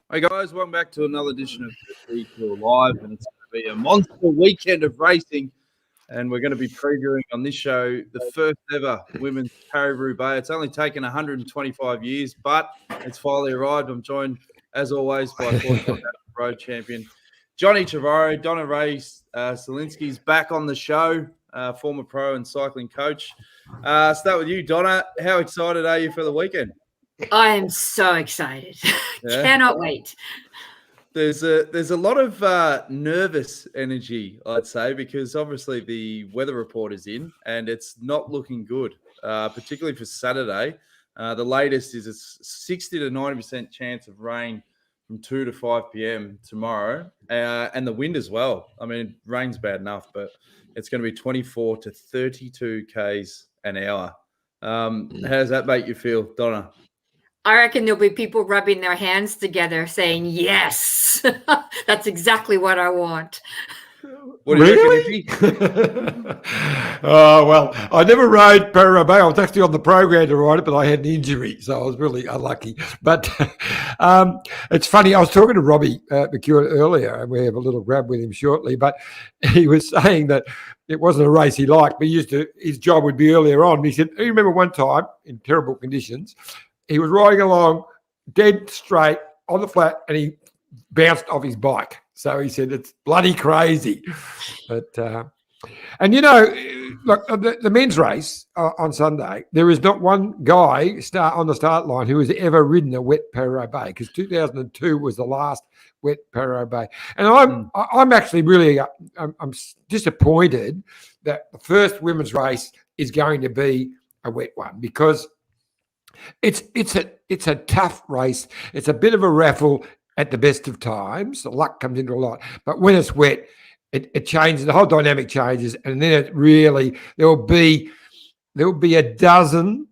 Hey guys, welcome back to another edition of the Tour Live, and it's going to be a monster weekend of racing, and we're going to be previewing on this show the first ever women's Paris-Roubaix. It's only taken 125 years, but it's finally arrived. I'm joined, as always, by four-time road champion Johnny Trevorrow. Donna Rae-Szalinski's back on the show, former pro and cycling coach. Start with you, Donna. How excited are you for the weekend? I am so excited. Yeah. Cannot wait. There's a lot of nervous energy, I'd say, because obviously the weather report is in and it's not looking good, particularly for Saturday. The latest is a 60 to 90% chance of rain from 2 to 5 p.m. tomorrow, and the wind as well. I mean, rain's bad enough, but it's going to be 24 to 32 k's an hour. How does that make you feel, Donna? I reckon there'll be people rubbing their hands together saying, yes, that's exactly what I want. What do you reckon? Well, I never rode Paris-Roubaix. I was actually on the program to ride it, but I had an injury, so I was really unlucky. But it's funny. I was talking to Robbie McEwen earlier, and we have a little grab with him shortly. But he was saying that it wasn't a race he liked, but his job would be earlier on. He said, "You remember one time in terrible conditions, he was riding along dead straight on the flat, and he bounced off his bike." So he said, it's bloody crazy. But, and you know, look, the men's race on Sunday, there is not one guy on the start line who has ever ridden a wet Paris-Roubaix, because 2002 was the last wet Paris-Roubaix. And I'm actually really, I'm disappointed that the first women's race is going to be a wet one, because it's a tough race. It's a bit of a raffle at the best of times. The luck comes into a lot. But when it's wet, it changes. The whole dynamic changes. And then it really, there will be a dozen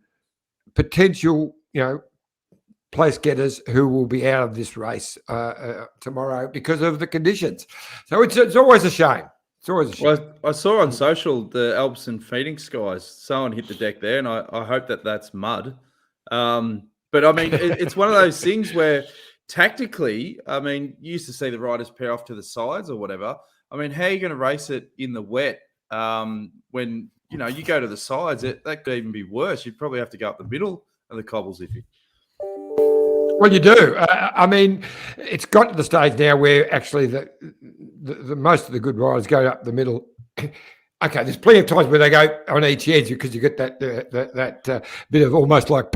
potential, place getters who will be out of this race tomorrow because of the conditions. So it's always a shame. It's always a shame. Well, I saw on social the Alps and Phoenix guys. Someone hit the deck there, and I hope that's mud. But I mean, it's one of those things where tactically, I mean, you used to see the riders pair off to the sides or whatever. I mean, how are you going to race it in the wet when, you go to the sides? That could even be worse. You'd probably have to go up the middle of the cobbles if you... Well, you do. I mean, it's got to the stage now where actually the most of the good riders go up the middle. Okay, there's plenty of times where they go on each edge because you get that bit of almost like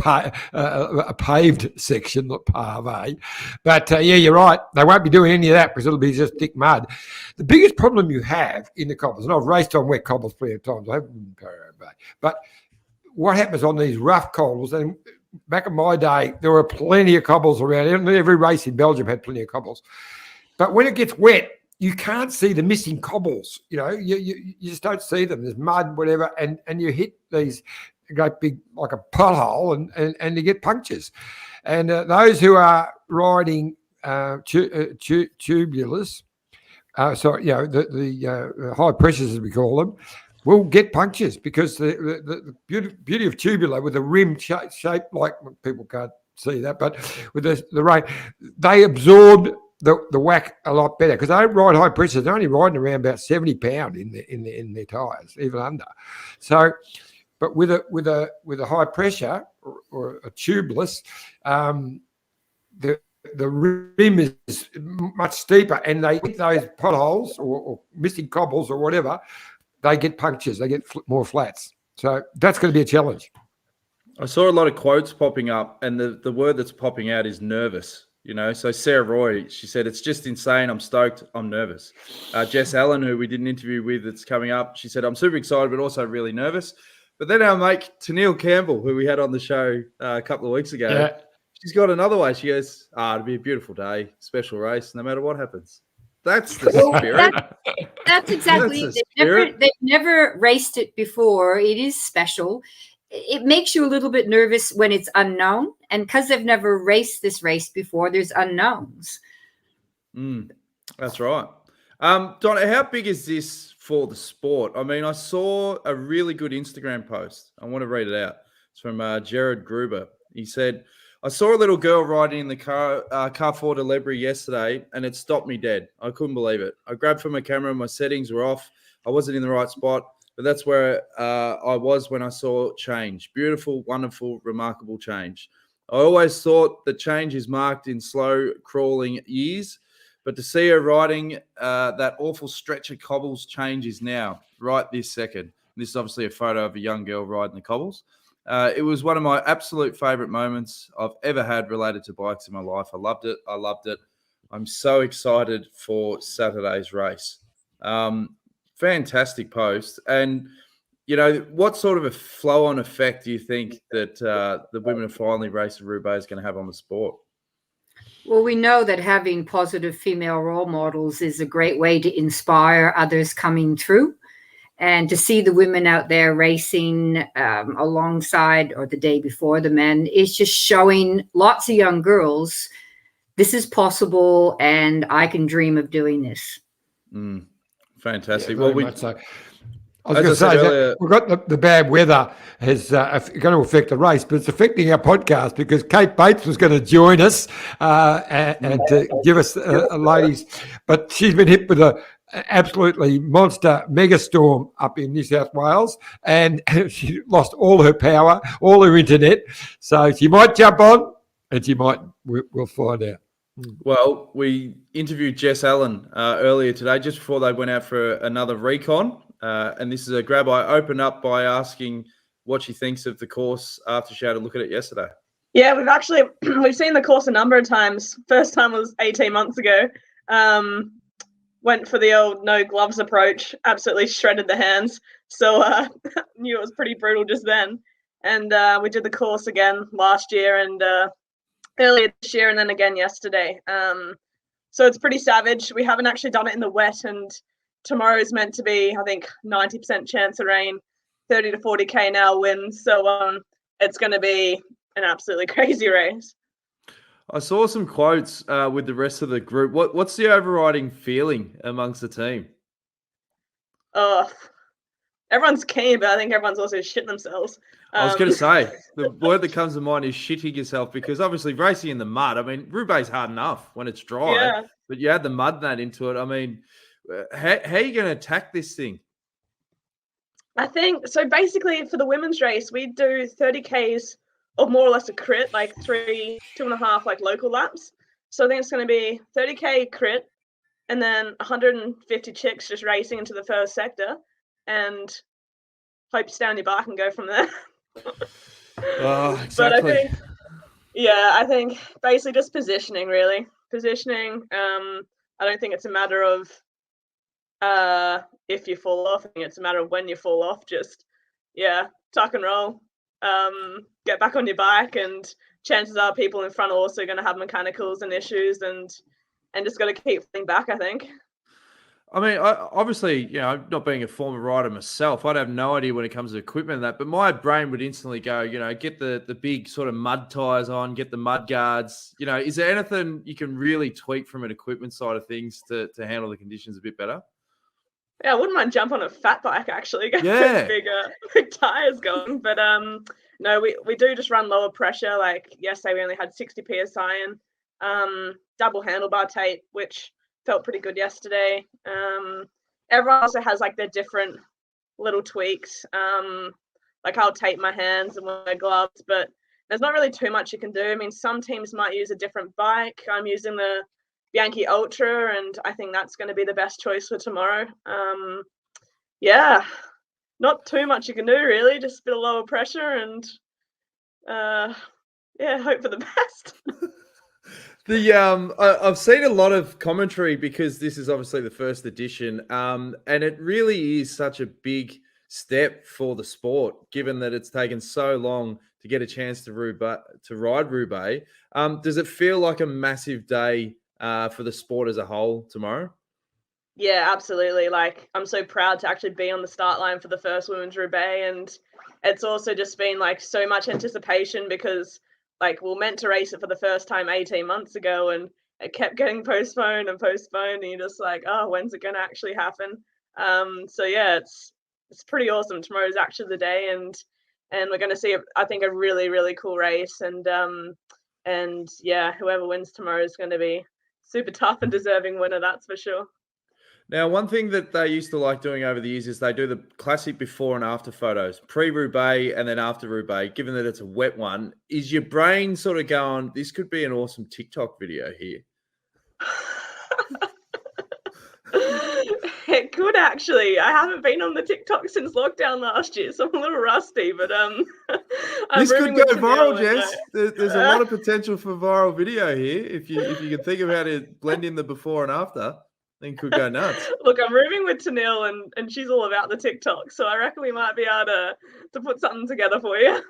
a paved section, not pave. But yeah, you're right. They won't be doing any of that because it'll be just thick mud. The biggest problem you have in the cobbles, and I've raced on wet cobbles plenty of times, I haven't been Paris-Roubaix, but what happens on these rough cobbles, and back in my day, there were plenty of cobbles around. Every race in Belgium had plenty of cobbles. But when it gets wet, you can't see the missing cobbles. You just don't see them. There's mud, whatever, and you hit these great big, like a pothole, and you get punctures. And those who are riding tubulars, the high pressures, as we call them, will get punctures because the beauty of tubular with the rim shape, like people can't see that, but with the rain, they absorb the whack a lot better because they don't ride high pressure. They're only riding around about 70 pound in their tyres, even under. So, but with a high pressure or a tubeless, the rim is much steeper, and they hit those potholes or missing cobbles or whatever. They get punctures. They get more flats. So that's going to be a challenge. I saw a lot of quotes popping up, and the word that's popping out is nervous. So Sarah Roy, she said, it's just insane. I'm stoked. I'm nervous. Jess Allen, who we did an interview with that's coming up, she said, I'm super excited, but also really nervous. But then our mate, Tennille Campbell, who we had on the show a couple of weeks ago, she's got another way. She goes, it'll be a beautiful day, special race, no matter what happens. That's the spirit. That's exactly it. They've never raced it before. It is special. It makes you a little bit nervous when it's unknown. And because they've never raced this race before, there's unknowns. That's right. Donna, how big is this for the sport? I mean, I saw a really good Instagram post. I want to read it out. It's from Jared Gruber. He said, I saw a little girl riding in the Carrefour de Lebre yesterday, and it stopped me dead. I couldn't believe it. I grabbed for my camera, my settings were off. I wasn't in the right spot, but that's where I was when I saw change. Beautiful, wonderful, remarkable change. I always thought that change is marked in slow crawling years, but to see her riding that awful stretch of cobbles changes now, right this second. This is obviously a photo of a young girl riding the cobbles. It was one of my absolute favourite moments I've ever had related to bikes in my life. I loved it. I'm so excited for Saturday's race. Fantastic post. And, you know, what sort of a flow-on effect do you think that the women of finally racing Roubaix is going to have on the sport? Well, we know that having positive female role models is a great way to inspire others coming through. And to see the women out there racing alongside or the day before the men is just showing lots of young girls this is possible and I can dream of doing this. Fantastic. Yeah, well, so. I was going to say that we've got the bad weather is going to affect the race, but it's affecting our podcast because Kate Bates was going to join us and to give us ladies, but she's been hit with a absolutely monster megastorm up in New South Wales, and she lost all her power, all her internet. So she might jump on, and she might. We'll find out. Well, we interviewed Jess Allen earlier today, just before they went out for another recon, and this is a grab. I opened up by asking what she thinks of the course after she had a look at it yesterday. Yeah, we've seen the course a number of times. First time was 18 months ago. Went for the old no gloves approach, absolutely shredded the hands. So knew it was pretty brutal just then. And we did the course again last year and earlier this year and then again yesterday. So it's pretty savage. We haven't actually done it in the wet, and tomorrow is meant to be, I think, 90% chance of rain, 30 to 40k an hour winds. So it's going to be an absolutely crazy race. I saw some quotes with the rest of the group. What's the overriding feeling amongst the team? Everyone's keen, but I think everyone's also shitting themselves. I was going to say, the word that comes to mind is shitting yourself, because obviously racing in the mud, I mean, Roubaix is hard enough when it's dry, but you add the mud that into it. I mean, how are you going to attack this thing? I think, so basically for the women's race, we do 30Ks of more or less a crit, like 2.5 like local laps. So I think it's going to be 30k crit and then 150 chicks just racing into the first sector and hope you stay on your bike and go from there. Exactly. But I think basically just positioning, really. Positioning. I don't think it's a matter of if you fall off. I think it's a matter of when you fall off. Just, tuck and roll. Get back on your bike, and chances are people in front are also going to have mechanicals and issues, and just got to keep falling back, I think. I mean, obviously, not being a former rider myself, I'd have no idea when it comes to equipment and that, but my brain would instantly go, get the big sort of mud tires on, get the mud guards. Is there anything you can really tweak from an equipment side of things to handle the conditions a bit better? Yeah, I wouldn't mind jump on a fat bike, actually. Get big tires going. But no, we do just run lower pressure. Like yesterday, we only had 60 PSI and double handlebar tape, which felt pretty good yesterday. Everyone also has like their different little tweaks. Like I'll tape my hands and wear gloves, but there's not really too much you can do. I mean, some teams might use a different bike. I'm using the Bianchi Ultra, and I think that's going to be the best choice for tomorrow. Not too much you can do, really. Just a bit of lower pressure and hope for the best. I've seen a lot of commentary because this is obviously the first edition, and it really is such a big step for the sport, given that it's taken so long to get a chance to ride Roubaix. Does it feel like a massive day for the sport as a whole tomorrow? Yeah, absolutely. Like, I'm so proud to actually be on the start line for the first women's Roubaix, and it's also just been like so much anticipation because like we're meant to race it for the first time 18 months ago, and it kept getting postponed, and you're just like, oh, when's it going to actually happen? It's pretty awesome. Tomorrow's actually the day, and we're going to see, I think, a really, really cool race. And And yeah, whoever wins tomorrow is going to be super tough and deserving winner, that's for sure. Now, one thing that they used to like doing over the years is they do the classic before and after photos, pre-Roubaix and then after Roubaix. Given that it's a wet one, is your brain sort of going, this could be an awesome TikTok video here? It could actually. I haven't been on the TikTok since lockdown last year, so I'm a little rusty. But this could go viral, Jess. There's a lot of potential for viral video here. If you can think of how to blend in the before and after, then could go nuts. Look, I'm rooming with Tanil, and she's all about the TikTok, so I reckon we might be able to put something together for you.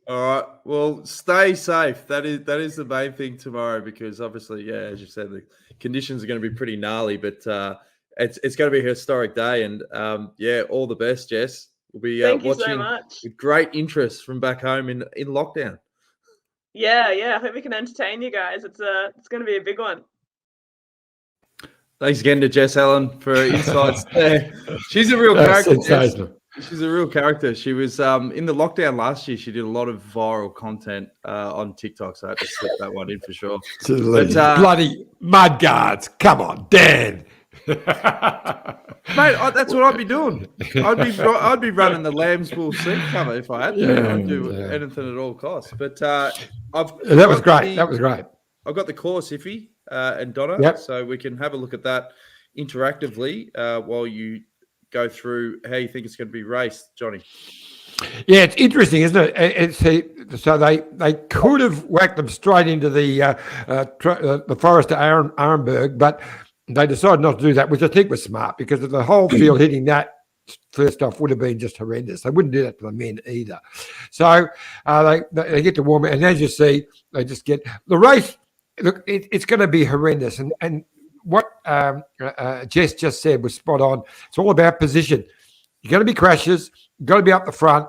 All right. Well, stay safe. That is the main thing tomorrow, because obviously, yeah, as you said, the conditions are going to be pretty gnarly, but it's going to be a historic day. And yeah, all the best, Jess. We'll be Thank you watching so much. with great interest from back home in lockdown. Yeah. I hope we can entertain you guys. It's going to be a big one. Thanks again to Jess Allen for her insights there. She's a real character. She's a real character. She was in the lockdown last year. She did a lot of viral content on TikTok, so I had to slip that one in for sure. But, bloody mudguards. Come on, Dan. Mate, that's what I'd be doing. I'd be running the lamb's wool seat cover if I had to. I'd do anything at all costs. But that was great. I've got the course, Iffy and Donna, so we can have a look at that interactively while you go through how you think it's going to be raced, Johnny. Yeah, it's interesting, isn't it? So they could have whacked them straight into the Forest of Arenberg, but they decided not to do that, which I think was smart, because of the whole field hitting that first off would have been just horrendous. They wouldn't do that to the men either. So they get to warm it, and as you see, they just get the race. Look, it's going to be horrendous, and what Jess just said was spot on. It's all about position. You're going to be crashes. You've got to be up the front,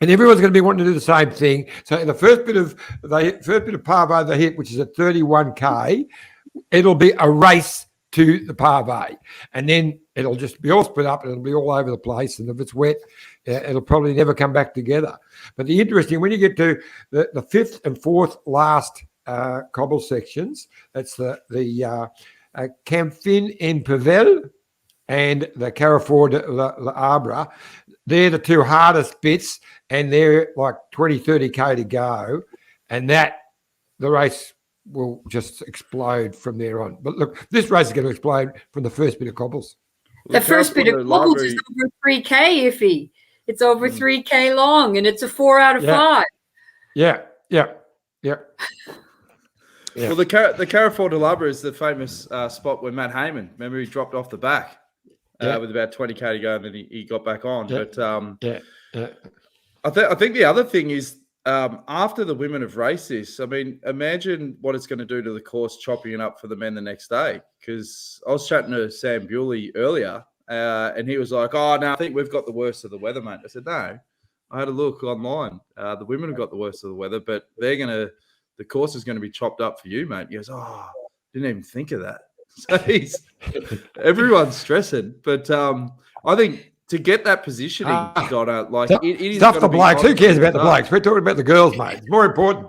and everyone's going to be wanting to do the same thing. So in the first bit of Pavé they hit, which is at 31k, it'll be a race to the Pavé, and then it'll just be all split up, and it'll be all over the place. And if it's wet, it'll probably never come back together. But the interesting, when you get to the fifth and fourth last cobble sections, that's the Camphin en Pavel and the Carrefour de l'Arbre. They're the two hardest bits, and they're like 30k to go, and the race will just explode from there on. But look, this race is going to explode from the first bit of cobbles. The first bit of cobbles is over 3k, Iffy. It's over 3k long, and it's a 4 out of 5. Yeah. Well, the Carrefour de l'Arbre is the famous spot where Matt Heyman, remember, he dropped off the back with about 20k to go, and then he got back on. But I think the other thing is, after the women have raced this, I mean, imagine what it's going to do to the course, chopping it up for the men the next day. Because I was chatting to Sam Bewley earlier, and he was like, "Oh, no, I think we've got the worst of the weather, mate." I said, "No, I had a look online. The women have got the worst of the weather, but the course is going to be chopped up for you, mate." He goes, "Oh, didn't even think of that." So everyone's stressing, but I think to get that positioning, Donna, like it is stuff the blokes. Who cares about the blokes? We're talking about the girls, mate. It's more important.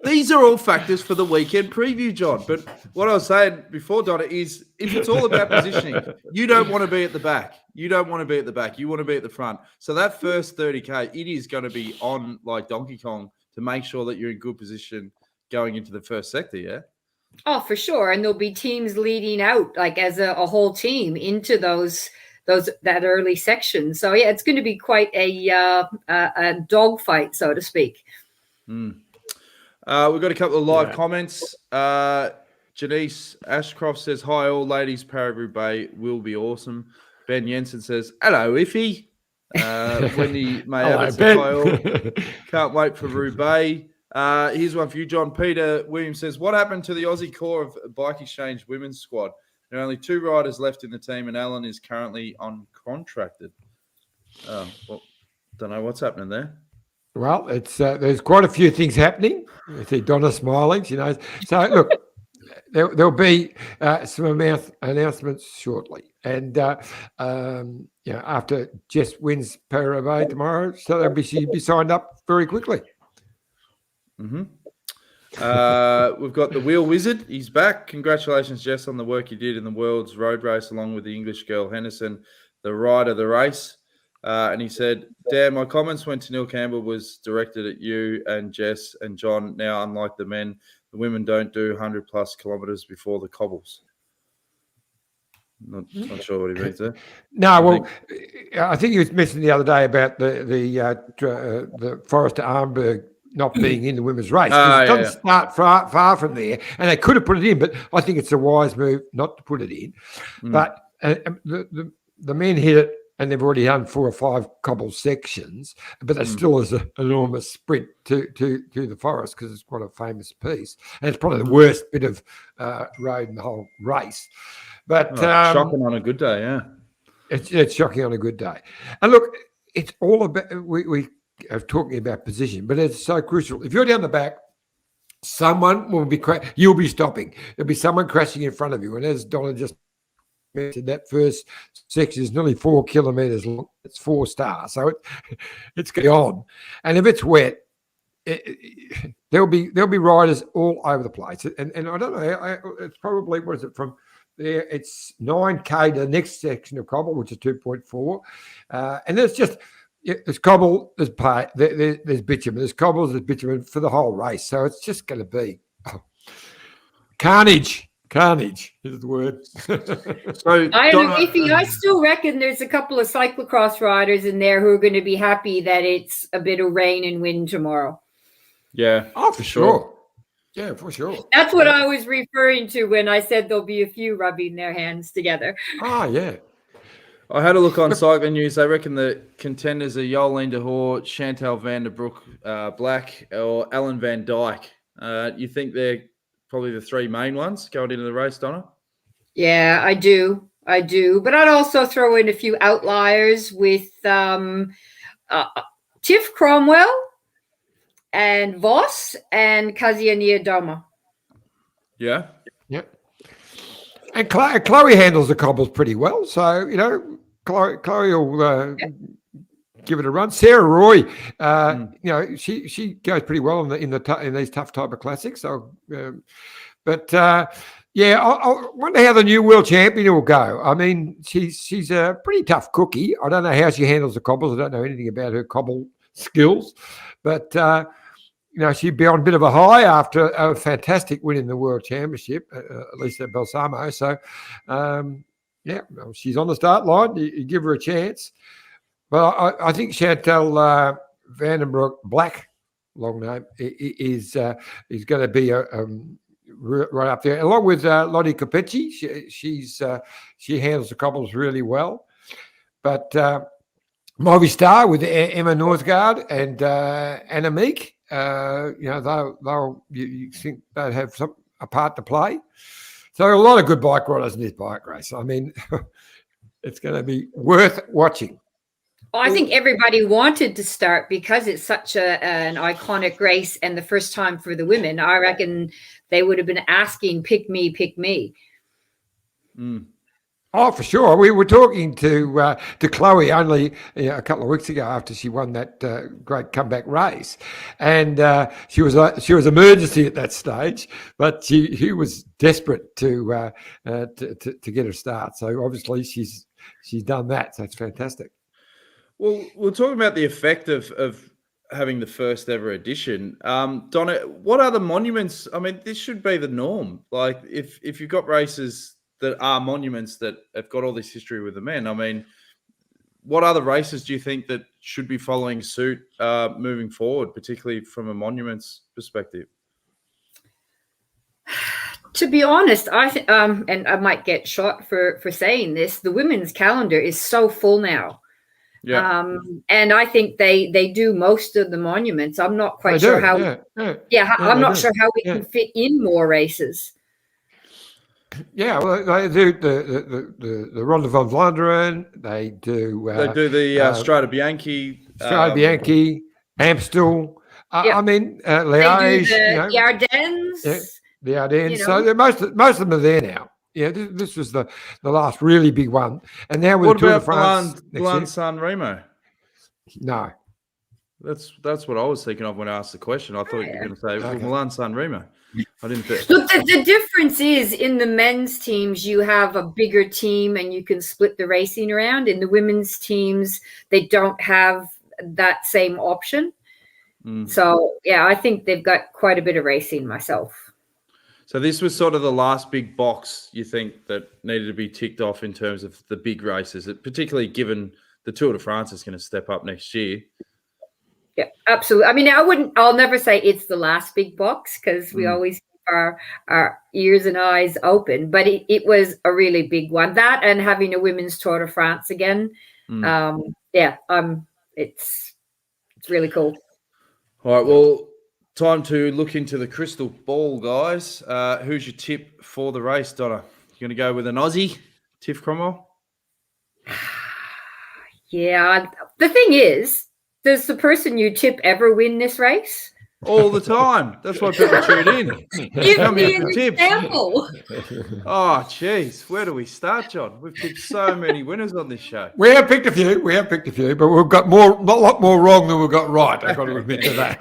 These are all factors for the weekend preview, John. But what I was saying before, Donna, is if it's all about positioning, you don't want to be at the back. You don't want to be at the back. You want to be at the front. So that first 30k, it is going to be on like Donkey Kong to make sure that you're in good position going into the first sector, yeah? Oh, for sure. And there'll be teams leading out, like as a whole team, into that early section. So yeah, it's going to be quite a dogfight, so to speak. We've got a couple of live comments. Janice Ashcroft says, "Hi all ladies, Paris-Roubaix will be awesome." Ben Jensen says, "Hello, Iffy." Wendy May says, "Hi all. Can't wait for Roubaix." Here's one for you, John. Peter Williams says, "What happened to the Aussie core of BikeExchange women's squad? There are only 2 riders left in the team, and Alan is currently uncontracted." Well, don't know what's happening there. Well, it's there's quite a few things happening. I see Donna smiling. She knows. So look, there'll be some announcements shortly, and after Jess wins Paris-Roubaix tomorrow, so she'll be signed up very quickly. Mm-hmm. We've got the Wheel Wizard. He's back. Congratulations, Jess, on the work you did in the world's road race, along with the English girl Henderson, the ride of the race. And he said, Dan, my comments when Tenille Campbell was directed at you and Jess and John. Now, unlike the men, the women don't do 100+ kilometres before the cobbles. Not sure what he means there. No, I think he was mentioning the other day about the Forrester Arnberg not being in the women's race. It doesn't start far from there, and they could have put it in, but I think it's a wise move not to put it in. But the men hit it, and they've already done 4 or 5 cobble sections, but that still is an enormous sprint to the forest because it's quite a famous piece, and it's probably the worst bit of road in the whole race. But shocking on a good day, yeah. It's shocking on a good day. And look, it's all about we are talking about position, but it's so crucial. If you're down the back, someone will be you'll be stopping. There'll be someone crashing in front of you. And as Donna just mentioned, that first section is nearly 4 kilometres long. It's 4 stars, so it's going on. And if it's wet, there'll be riders all over the place. And I don't know. It's probably, what is it, from there? It's 9K to the next section of cobble, which is 2.4, and there's just there's cobble, there's bitumen, there's cobbles, there's bitumen for the whole race. So it's just going to be carnage. Carnage is the word. So I still reckon there's a couple of cyclocross riders in there who are going to be happy that it's a bit of rain and wind tomorrow. Yeah. Oh, for sure. Yeah, for sure. That's what I was referring to when I said there'll be a few rubbing their hands together. Oh, yeah. I had a look on Cycling News. They reckon the contenders are Jolien de Hoort, Chantal van der Broek Black, or Ellen van Dijk. You think they're probably the 3 main ones going into the race, Donna? Yeah, I do. But I'd also throw in a few outliers with Tiff Cromwell and Voss and Kazia Niodoma. Yeah. Yep. And Chloe handles the cobbles pretty well. So, Chloe will give it a run. Sarah Roy, she goes pretty well in these tough type of classics. So, I wonder how the new world champion will go. I mean, she's a pretty tough cookie. I don't know how she handles the cobbles. I don't know anything about her cobble skills, but she'd be on a bit of a high after a fantastic win in the World Championship, at least at Balsamo. So, she's on the start line. You give her a chance. But I think Chantal van der Broek Black, long name, is going to be right up there, along with Lottie Capecci. She handles the cobbles really well. But Movistar with Emma Northgard and Anna Meek, you think they'd have a part to play. So a lot of good bike riders in this bike race. I mean, it's going to be worth watching. Well, I think everybody wanted to start because it's such an iconic race and the first time for the women. I reckon they would have been asking, pick me, pick me. Mm. Oh, for sure. We were talking to Chloe only a couple of weeks ago after she won that great comeback race, and she was emergency at that stage, but she was desperate to get her start. So obviously she's done that. So it's fantastic. Well, we're talking about the effect of having the first ever edition. Donna, what are the monuments? I mean, this should be the norm. Like if you've got races that are monuments that have got all this history with the men, I mean, what other races do you think that should be following suit moving forward, particularly from a monuments perspective? To be honest, I think, and I might get shot for saying this, the women's calendar is so full now. Yeah. And I think they do most of the monuments. I'm not quite sure how. I'm not sure how we can fit in more races. Yeah, well, they do the Ronde van Vlaanderen. They do the Strade Bianche, Amstel. I mean, Liège. The Ardennes. Yeah, the Ardennes. So most of them are there now. Yeah, this was the last really big one, and now with Tour de France. Blanc San Remo? No, That's what I was thinking of when I asked the question. I thought you were going to say, well, Milan San Remo. I didn't think. Look, the difference is in the men's teams, you have a bigger team and you can split the racing around. In the women's teams, they don't have that same option. So, yeah, I think they've got quite a bit of racing myself. So this was sort of the last big box you think that needed to be ticked off in terms of the big races, particularly given the Tour de France is going to step up next year. Yeah, absolutely. I mean, I'll never say it's the last big box because we always keep our ears and eyes open, but it was a really big one. That and having a women's Tour de France again. It's really cool. All right, well, time to look into the crystal ball, guys. Who's your tip for the race, Donna? You going to go with an Aussie, Tiff Cromwell? Yeah, the thing is, does the person you tip ever win this race? All the time. That's why people tune in. Give me an example. Oh, jeez. Where do we start, John? We've picked so many winners on this show. We have picked a few, but we've got a lot more wrong than we've got right. I've got to admit to that.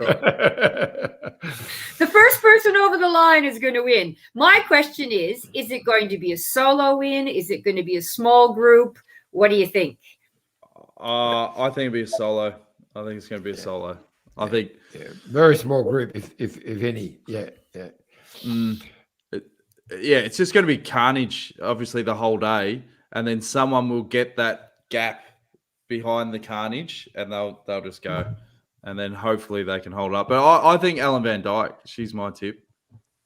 The first person over the line is going to win. My question is it going to be a solo win? Is it going to be a small group? What do you think? I think it'll be a solo. I think it's going to be a solo. I think very small group, if any. Yeah. It's just going to be carnage, obviously, the whole day, and then someone will get that gap behind the carnage, and they'll just go, and then hopefully they can hold up. But I think Ellen Van Dijk, she's my tip.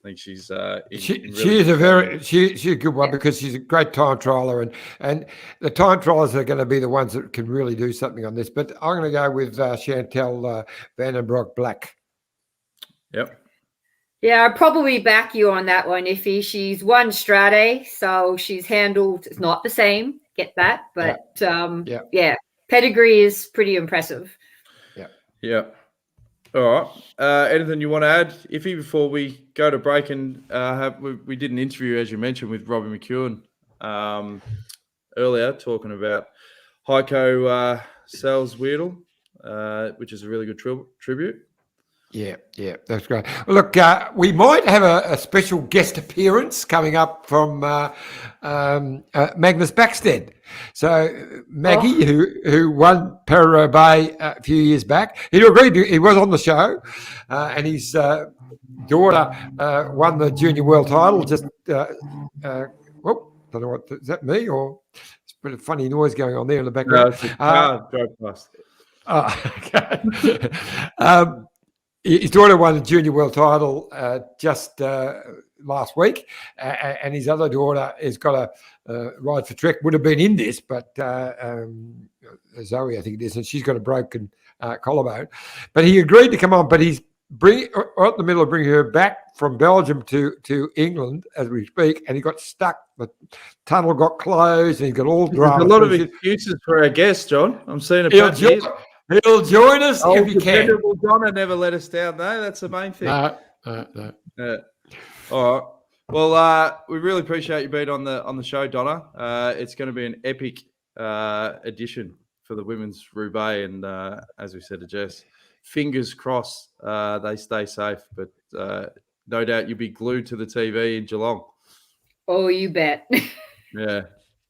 I think she's she's a good one because she's a great time trialer, and the time trialers are going to be the ones that can really do something on this. But I'm going to go with Chantal Van den Broek Black. Yep. Yeah, I'd probably back you on that one, Iffy. She's won Strade, so she's handled. It's not the same, get that, but pedigree is pretty impressive. Yeah. All right. Anything you want to add, Iffy, before we go to break? And we did an interview, as you mentioned, with Robbie McEwen earlier, talking about Heiko Salzwedel, which is a really good tribute. Yeah, that's great. Well, look, we might have a special guest appearance coming up from Magnus Backstead. So Maggie, who won Paris-Roubaix a few years back, he agreed. He was on the show, and his daughter won the junior world title. Just don't know what is that me or it's a bit of funny noise going on there in the background. No, it's a car drove past. Okay. His daughter won the junior world title just last week, and his other daughter has got a ride for Trek. Would have been in this, but Zoe, I think it is, and she's got a broken collarbone. But he agreed to come on, but he's right in the middle of bringing her back from Belgium to England as we speak, and he got stuck. The tunnel got closed, and he got all drama. There's a lot of excuses for our guest, John. I'm seeing a He'll join us if he can. Donna never let us down, though. That's the main thing. No. Yeah. All right. Well, we really appreciate you being on the show, Donna. It's going to be an epic edition for the women's Roubaix, and as we said to Jess, fingers crossed they stay safe. But no doubt you'll be glued to the TV in Geelong. Oh, you bet. Yeah.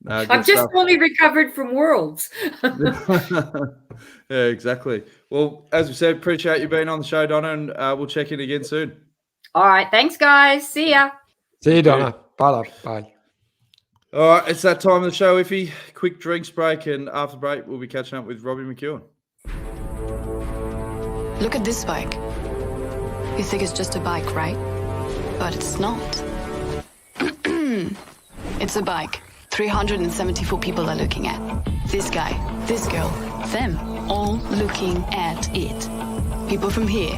I've just only recovered from Worlds. Yeah, exactly. Well, as we said, appreciate you being on the show, Donna, and we'll check in again soon. All right. Thanks, guys. See ya. See you, Donna. Bye, love. Bye. All right. It's that time of the show, Iffy. Quick drinks break, and after break, we'll be catching up with Robbie McEwen. Look at this bike. You think it's just a bike, right? But it's not. It's a bike 374 people are looking at. This guy, this girl, them, all looking at it. People from here,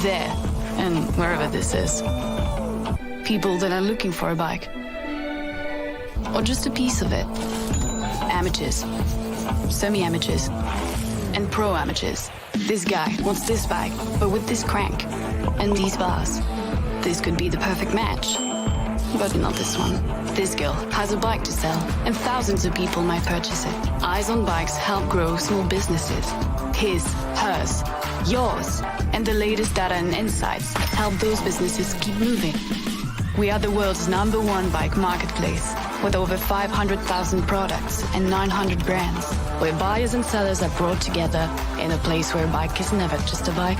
there, and wherever this is. People that are looking for a bike. Or just a piece of it. Amateurs, semi-amateurs, and pro-amateurs. This guy wants this bike, but with this crank and these bars. This could be the perfect match. But not this one. This girl has a bike to sell, and thousands of people might purchase it. Eyes on Bikes help grow small businesses. His, hers, yours, and the latest data and insights help those businesses keep moving. We are the world's #1 bike marketplace with over 500,000 products and 900 brands, where buyers and sellers are brought together in a place where a bike is never just a bike.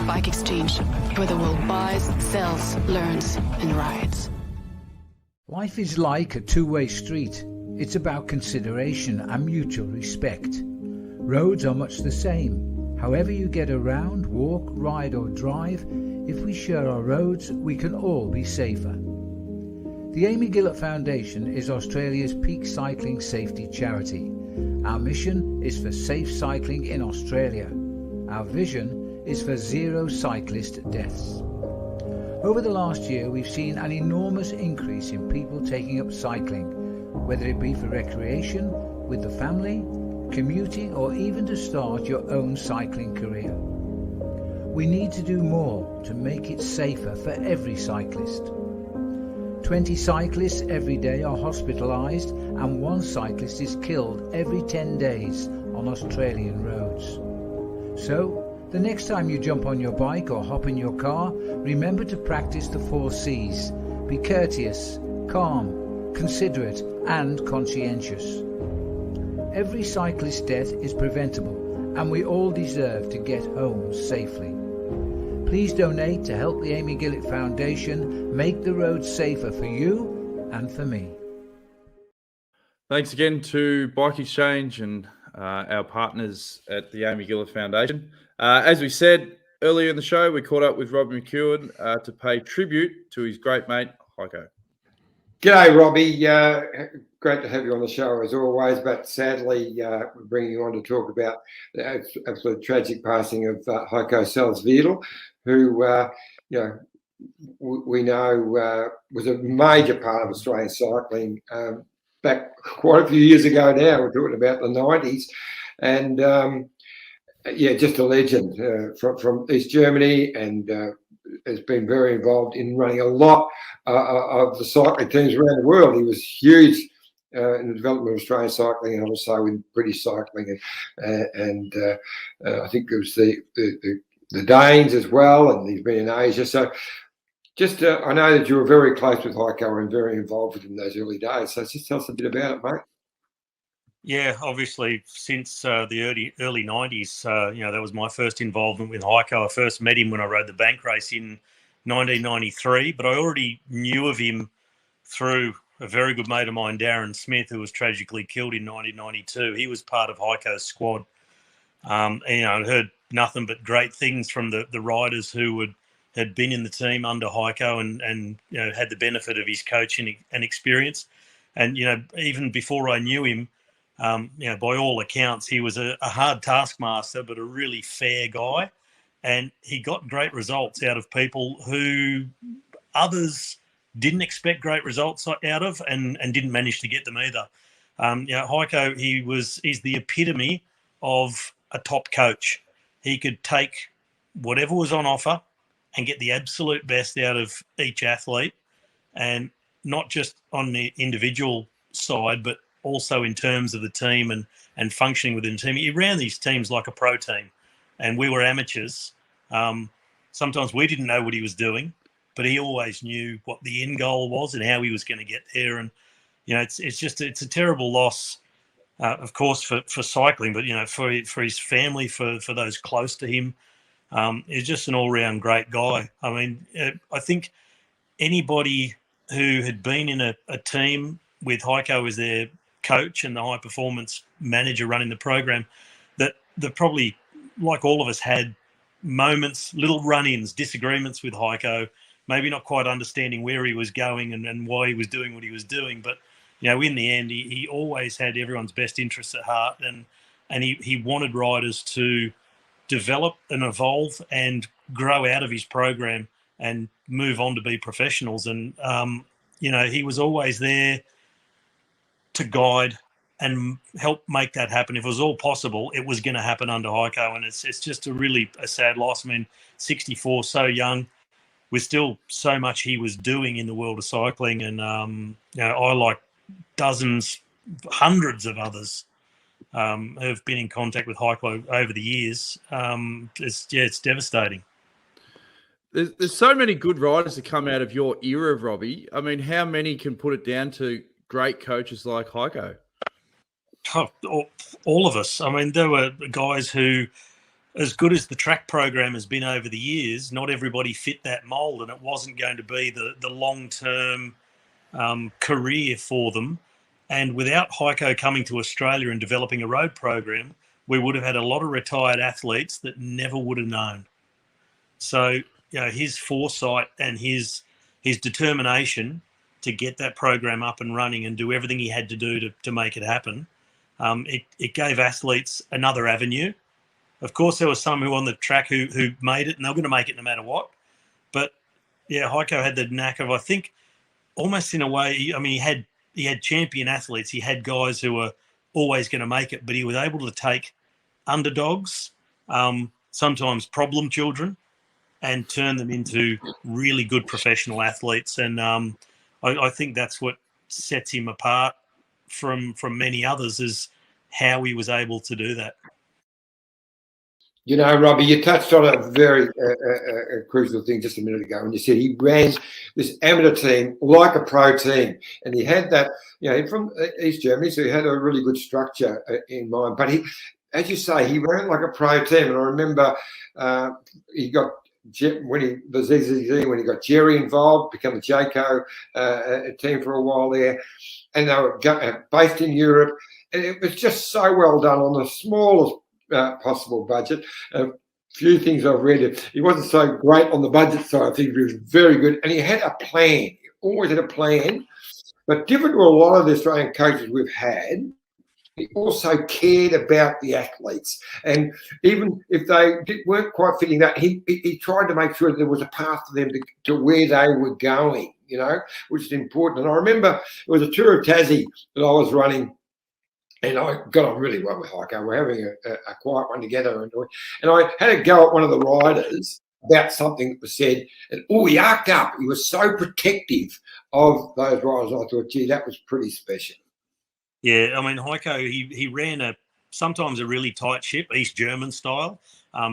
BikeExchange, where the world buys, sells, learns, and rides. Life is like a two-way street. It's about consideration and mutual respect. Roads are much the same. However you get around, walk, ride or drive, if we share our roads, we can all be safer. The Amy Gillett Foundation is Australia's peak cycling safety charity. Our mission is for safe cycling in Australia. Our vision is for 0 cyclist deaths. Over the last year, we've seen an enormous increase in people taking up cycling, whether it be for recreation, with the family, commuting, or even to start your own cycling career. We need to do more to make it safer for every cyclist. 20 cyclists every day are hospitalised and 1 cyclist is killed every 10 days on Australian roads. So, the next time you jump on your bike or hop in your car, remember to practice the 4 C's. Be courteous, calm, considerate and conscientious. Every cyclist death is preventable and we all deserve to get home safely. Please donate to help the Amy Gillett Foundation make the roads safer for you and for me. Thanks again to BikeExchange and our partners at the Amy Gillett Foundation. As we said earlier in the show, we caught up with Robbie McEwen to pay tribute to his great mate, Heiko. G'day, Robbie. Great to have you on the show as always, but sadly, we're bringing you on to talk about the absolute tragic passing of Heiko Salzwedel, who, we know was a major part of Australian cycling back quite a few years ago now. We're talking about the 90s. And, just a legend from East Germany, and has been very involved in running a lot of the cycling teams around the world. He was huge in the development of Australian cycling and also in British cycling, and I think it was the Danes as well, and he's been in Asia. So just I know that you were very close with Heiko and very involved with him in those early days. So just tell us a bit about it, mate. Yeah, obviously since the early 90s, that was my first involvement with Heiko. I first met him when I rode the bank race in 1993, but I already knew of him through a very good mate of mine, Darren Smith, who was tragically killed in 1992. He was part of Heiko's squad. I'd heard nothing but great things from the riders who had been in the team under Heiko and had the benefit of his coaching and experience. And, even before I knew him, by all accounts, he was a hard taskmaster, but a really fair guy. And he got great results out of people who others didn't expect great results out of and didn't manage to get them either. Heiko, he's the epitome of a top coach. He could take whatever was on offer and get the absolute best out of each athlete, and not just on the individual side, but also in terms of the team and functioning within the team. He ran these teams like a pro team, and we were amateurs. Sometimes we didn't know what he was doing, but he always knew what the end goal was and how he was going to get there. And, it's a terrible loss, of course, for cycling, but, for his family, for those close to him. He's just an all-round great guy. I mean, I think anybody who had been in a team with Heiko as their coach and the high performance manager running the program, that probably, like all of us, had moments, little run-ins, disagreements with Heiko, maybe not quite understanding where he was going and why he was doing what he was doing. But, in the end, he always had everyone's best interests at heart, and he wanted riders to develop and evolve and grow out of his program and move on to be professionals. And, he was always there to guide and help make that happen. If it was all possible, it was going to happen under Heiko. And it's just a sad loss. I mean, 64, so young, with still so much he was doing in the world of cycling. And, I, like dozens, hundreds of others, have been in contact with Heiko over the years. It's devastating. There's so many good riders that come out of your era, Robbie. I mean, how many can put it down to great coaches like Heiko? All of us. I mean, there were guys who, as good as the track program has been over the years, not everybody fit that mold, and it wasn't going to be the long-term career for them. And without Heiko coming to Australia and developing a road program, we would have had a lot of retired athletes that never would have known. So, his foresight and his determination to get that program up and running and do everything he had to do to make it happen, it gave athletes another avenue. Of course, there were some who on the track who made it, and they were going to make it no matter what. But, Heiko had the knack of, I think, almost in a way, he had champion athletes. He had guys who were always going to make it, but he was able to take underdogs, sometimes problem children, and turn them into really good professional athletes. And I think that's what sets him apart from many others, is how he was able to do that. You know, Robbie, you touched on a very crucial thing just a minute ago when you said he ran this amateur team like a pro team. And he had that, from East Germany, so he had a really good structure in mind. But he, as you say, he ran like a pro team. And I remember he got, when he was ZZZ, when he got Jerry involved, become a JCO team for a while there. And they were based in Europe. And it was just so well done on the smallest possible budget. A few things I've read, he wasn't so great on the budget side. I think he was very good, and he had a plan. He always had a plan. But different to a lot of the Australian coaches we've had, he also cared about the athletes, and even if they weren't quite fitting that, he tried to make sure that there was a path for them to where they were going. Which is important. And I remember it was a tour of Tassie that I was running. And I got on really well with Heiko. We're having a quiet one together. And I had a go at one of the riders about something that was said. And, he arced up. He was so protective of those riders. I thought, gee, that was pretty special. Yeah, I mean, Heiko, he ran sometimes a really tight ship, East German style,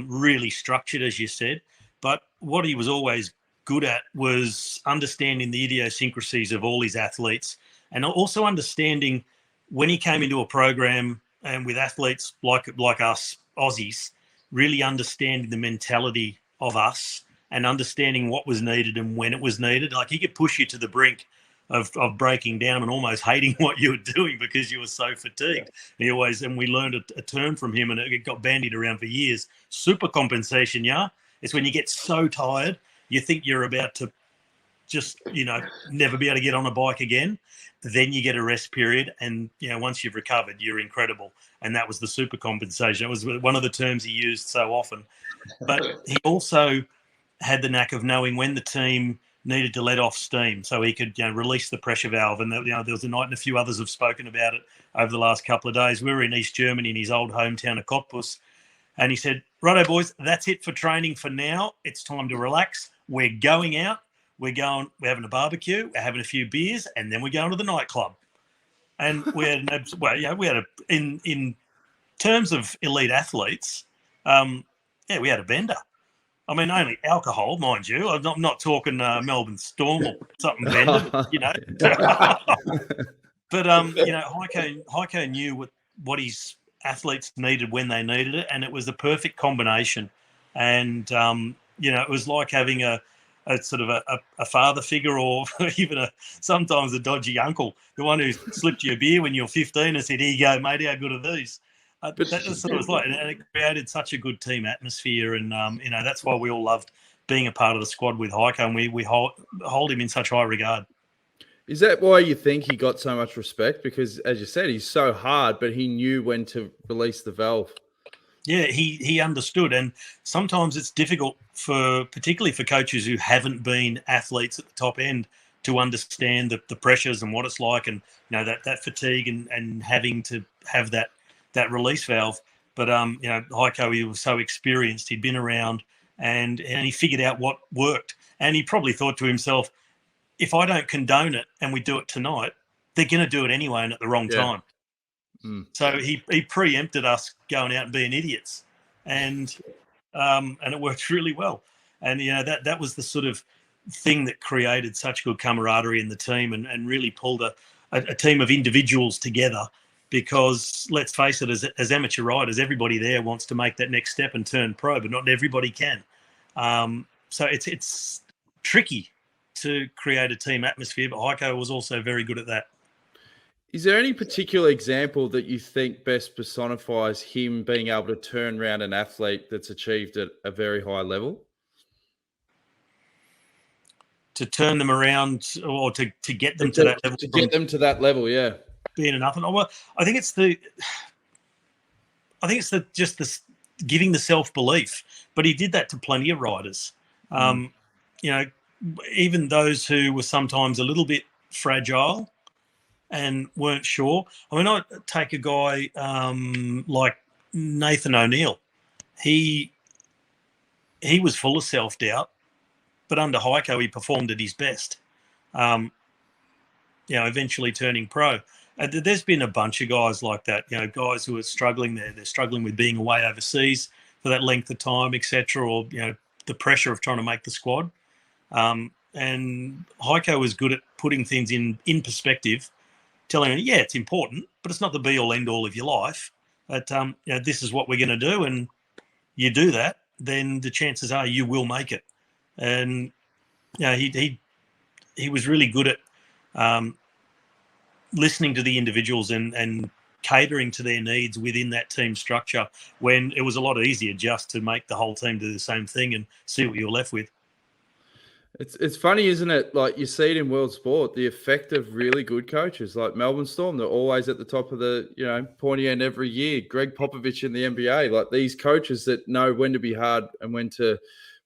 really structured, as you said. But what he was always good at was understanding the idiosyncrasies of all his athletes, and also understanding when he came into a program and with athletes like us Aussies, really understanding the mentality of us and understanding what was needed and when it was needed. Like, he could push you to the brink of breaking down and almost hating what you were doing because you were so fatigued. Yeah. And we learned a term from him, and it got bandied around for years. Super compensation, it's when you get so tired, you think you're about to just, never be able to get on a bike again. Then you get a rest period, and once you've recovered, you're incredible. And that was the super compensation. It was one of the terms he used so often. But he also had the knack of knowing when the team needed to let off steam, so he could release the pressure valve. And there was a night, and a few others have spoken about it over the last couple of days. We were in East Germany in his old hometown of Cottbus, and he said, "Righto, boys, that's it for training for now. It's time to relax. We're going out. We're having a barbecue, we're having a few beers, and then we're going to the nightclub." And we had in terms of elite athletes, we had a bender. I mean, only alcohol, mind you. I'm not talking Melbourne Storm or something vended, But Heiko knew what his athletes needed when they needed it, and it was the perfect combination. And it was like having a sort of a father figure, or even sometimes a dodgy uncle, the one who slipped you a beer when you were 15 and said, "Here you go, mate, how good are these?" But that was sort of like, and it created such a good team atmosphere, and that's why we all loved being a part of the squad with Heiko, and we hold him in such high regard. Is that why you think he got so much respect? Because, as you said, he's so hard, but he knew when to release the valve. Yeah, he understood, and sometimes it's difficult particularly for coaches who haven't been athletes at the top end, to understand the pressures and what it's like, and that fatigue and having to have that release valve. But Heiko, he was so experienced, he'd been around, and he figured out what worked, and he probably thought to himself, if I don't condone it and we do it tonight, they're going to do it anyway and at the wrong time. So he preempted us going out and being idiots, and it worked really well. And that was the sort of thing that created such good camaraderie in the team, and really pulled a team of individuals together. Because let's face it, as amateur riders, everybody there wants to make that next step and turn pro, but not everybody can. So it's tricky to create a team atmosphere, but Heiko was also very good at that. Is there any particular example that you think best personifies him being able to turn around an athlete that's achieved at a very high level? To turn them around, or to get them to that level. To get them to that level, yeah. Being an athlete. Well, I think it's just this giving the self-belief. But he did that to plenty of riders. Even those who were sometimes a little bit fragile and weren't sure. I mean, I take a guy like Nathan O'Neill. He was full of self-doubt, but under Heiko, he performed at his best. Eventually turning pro. There's been a bunch of guys like that, guys who are struggling there. They're struggling with being away overseas for that length of time, etc., or, the pressure of trying to make the squad. And Heiko was good at putting things in perspective, telling him, yeah, it's important, but it's not the be-all, end-all of your life. But, this is what we're going to do, and you do that, then the chances are you will make it. And, he was really good at listening to the individuals and catering to their needs within that team structure, when it was a lot easier just to make the whole team do the same thing and see what you're left with. It's funny, isn't it? Like, you see it in world sport, the effect of really good coaches like Melbourne Storm. They're always at the top of the, pointy end every year. Greg Popovich in the NBA, like these coaches that know when to be hard and when to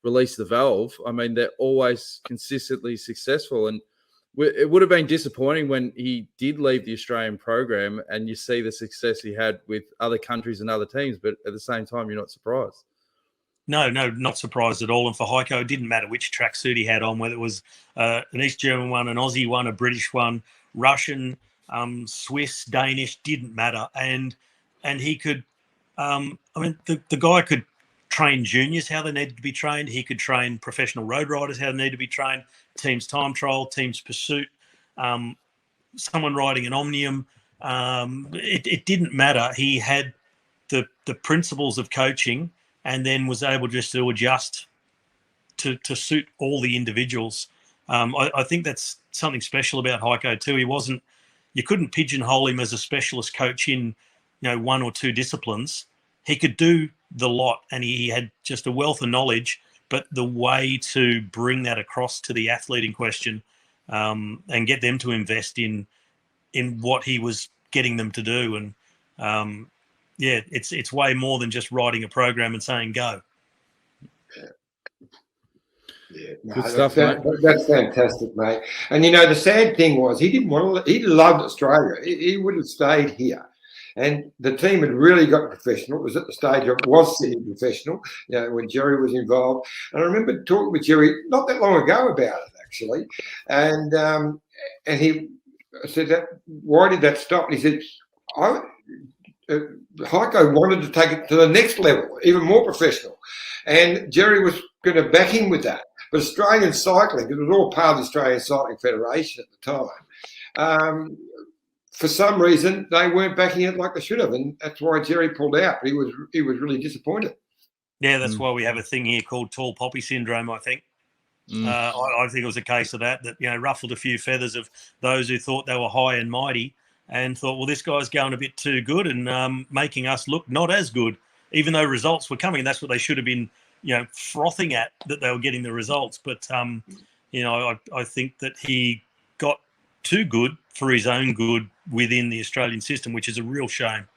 release the valve. I mean, they're always consistently successful. And it would have been disappointing when he did leave the Australian program and you see the success he had with other countries and other teams, but at the same time, you're not surprised. No, not surprised at all. And for Heiko, it didn't matter which tracksuit he had on, whether it was an East German one, an Aussie one, a British one, Russian, Swiss, Danish, didn't matter. And he could, the guy could train juniors how they needed to be trained. He could train professional road riders how they need to be trained, teams time trial, teams pursuit, someone riding an Omnium. It didn't matter. He had the principles of coaching, and then was able just to adjust to suit all the individuals. I think that's something special about Heiko too. You couldn't pigeonhole him as a specialist coach in, one or two disciplines. He could do the lot, and he had just a wealth of knowledge, but the way to bring that across to the athlete in question, and get them to invest in what he was getting them to do. And, it's way more than just writing a program and saying go. Yeah, no, good stuff, mate. That's fantastic, mate. And the sad thing was he didn't want to. He loved Australia. He would have stayed here, and the team had really got professional. It was at the stage of it was semi-professional, when Jerry was involved. And I remember talking with Jerry not that long ago about it, actually, and he said, "Why did that stop?" And he said, Heiko wanted to take it to the next level, even more professional. And Jerry was going to back him with that. But Australian cycling, it was all part of the Australian Cycling Federation at the time, for some reason, they weren't backing it like they should have. And that's why Jerry pulled out. He was really disappointed. Yeah, that's why we have a thing here called tall poppy syndrome, I think. I think it was a case of that ruffled a few feathers of those who thought they were high and mighty, and thought, well, this guy's going a bit too good and making us look not as good, even though results were coming. That's what they should have been, frothing at, that they were getting the results. But, I think that he got too good for his own good within the Australian system, which is a real shame.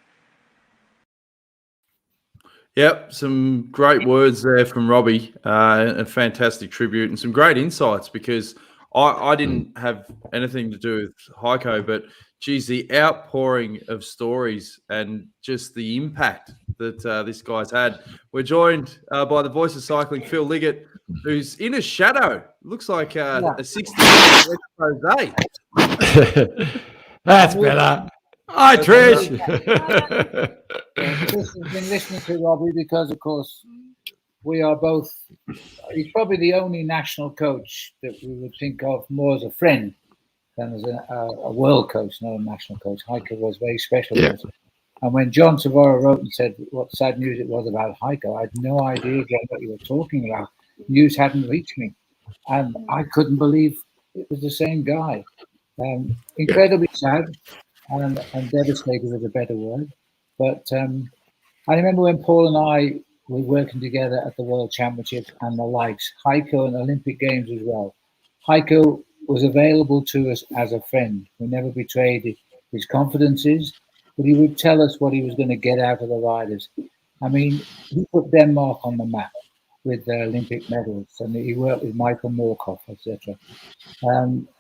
Yep, some great words there from Robbie, a fantastic tribute and some great insights, because I didn't have anything to do with Heiko, but geez, the outpouring of stories and just the impact that this guy's had. We're joined by the voice of cycling, Phil Liggett, who's in a shadow. Looks like a 60 Rose. That's better. Hi, Trish. Chris has been listening to Robbie because, of course, we are both. He's probably the only national coach that we would think of more as a friend than as a world coach, not a national coach. Heiko was very special. Yeah. And when John Tavora wrote and said what sad news it was about Heiko, I had no idea, John, what you were talking about. News hadn't reached me. And I couldn't believe it was the same guy. Incredibly sad and devastated is a better word. But I remember when Paul and I were working together at the World Championships and the likes, Heiko and Olympic Games as well. Heiko was available to us as a friend. We never betrayed his confidences, but he would tell us what he was going to get out of the riders. I mean, he put Denmark on the map with the Olympic medals, and he worked with Michael Moorcock, etc.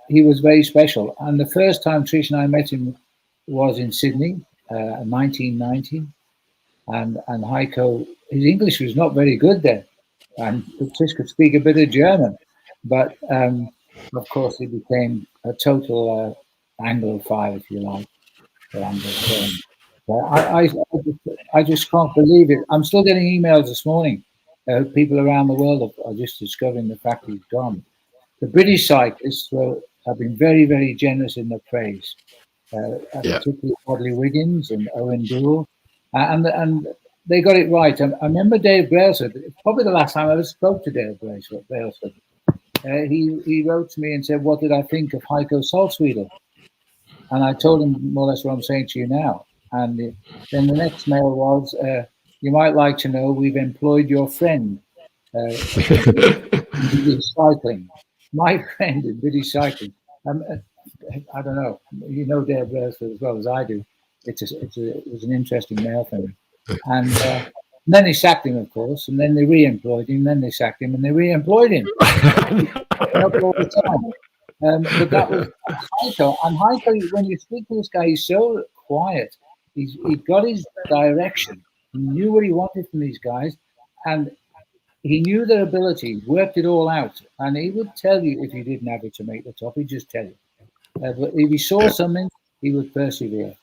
He was very special. And the first time Trish and I met him was in Sydney, 1990. And Heiko, his English was not very good then. And Trish could speak a bit of German. But, of course, he became a total Anglophile, if you like. I just can't believe it. I'm still getting emails this morning. People around the world are just discovering the fact he's gone. The British cyclists have been very, very generous in their praise, particularly Audley Wiggins and Owen Doole, and they got it right. I remember Dave Brailsford. Probably the last time I ever spoke to Dave Brailsford. He wrote to me and said, "What did I think of Heiko Salzwedel?" And I told him more or less what I'm saying to you now. And then the next mail was, "You might like to know we've employed your friend in British cycling." My friend in British cycling. I don't know. You know Dave Brailsford as well as I do. It was an interesting mail for me. And then they sacked him, of course, and then they re-employed him, then they sacked him, and they re-employed him. All the time. But that was Heiko. And Heiko, when you speak to this guy, he's so quiet. He got his direction. He knew what he wanted from these guys, and he knew their abilities, worked it all out. And he would tell you if you didn't have it to make the top, he'd just tell you. But if he saw something, he would persevere.